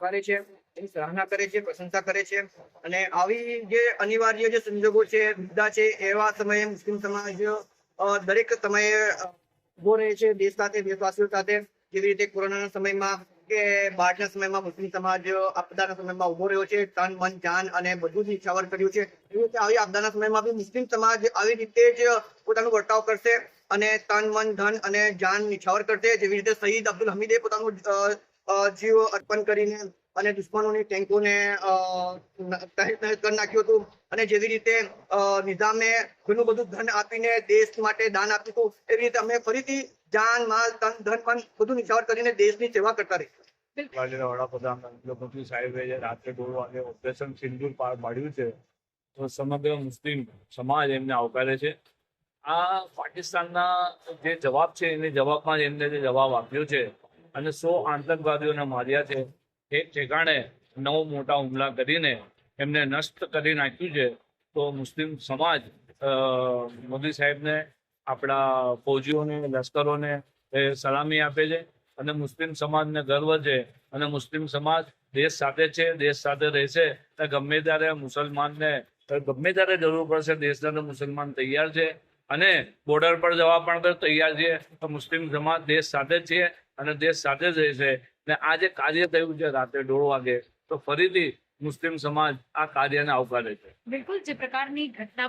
આવકારે છે, એની સરાહના કરે છે, પ્રશંસા કરે છે। અને આવી જે અનિવાર્ય જે સંજોગો છે, મુદ્દા છે, એવા સમયે મુસ્લિમ સમાજ દરેક સમયે ઉભો રહે છે દેશ સાથે, દેશવાસીઓ સાથે। જેવી રીતે કોરોનાના સમયમાં કે બહારના સમયમાં મુસ્લિમ સમાજ આપદાના સમયમાં ઉભો રહ્યો છે, તન મન જાન અને બધું જ નિછાવર કર્યું છે। એવી રીતે આવી આપદાના સમયમાં બી મુસ્લિમ સમાજ આવી રીતે જ પોતાનો વર્તાવ કરશે અને તન મન ધન અને જાન નિછાવર કરશે। જેવી રીતે શહીદ અબ્દુલ હમીદે પોતાનું જીવ અર્પણ કરીને અને દુશ્મનોની ટેન્કોને તહેસ નહેસ કરી નાખ્યું હતું। અને જેવી રીતે નિઝામે ઘણું બધું ધન આપીને દેશ માટે દાન આપ્યું હતું, એવી રીતે અમે ફરીથી જાન માલ તન ધન મન બધું નિછાવર કરીને દેશની સેવા કરતા રહીશું। વડાપ્રધાન નરેન્દ્ર મોદી સાહેબે જે રાત્રે 2 વાગે ઓપરેશન સિંદૂર પાર પાડ્યું છે, તો સમગ્ર મુસ્લિમ સમાજ એમને આવકારે છે। આ પાકિસ્તાનના જે જવાબ છે, એની જવાબમાં જ એમને જે જવાબ આપ્યો છે અને 100 આતંકવાદીઓને માર્યા છે, એક ઠેકાણે 9 મોટા હુમલા કરીને એમને નષ્ટ કરી નાખ્યું છે। તો મુસ્લિમ સમાજ મોદી સાહેબને, આપણા ફૌજીઓને, લશ્કરોને સલામી આપે છે અને મુસ્લિમ સમાજને ગર્વ છે અને મુસ્લિમ સમાજ દેશ સાથે છે, દેશ સાથે રહેશે। ગમે ત્યારે મુસલમાનને ગમે ત્યારે જરૂર પડશે, દેશના મુસલમાન તૈયાર છે અને બોર્ડર પર જવા પણ તૈયાર છે। તો મુસ્લિમ સમાજ દેશ સાથે જ છે અને દેશ સાથે જ રહેશે। ને આ જે કાર્ય થયું છે રાત્રે 1:30 વાગે, તો ફરીથી મુસ્લિમ સમાજ આ કાર્યને આવકારે છે। બિલકુલ, જે પ્રકારની ઘટના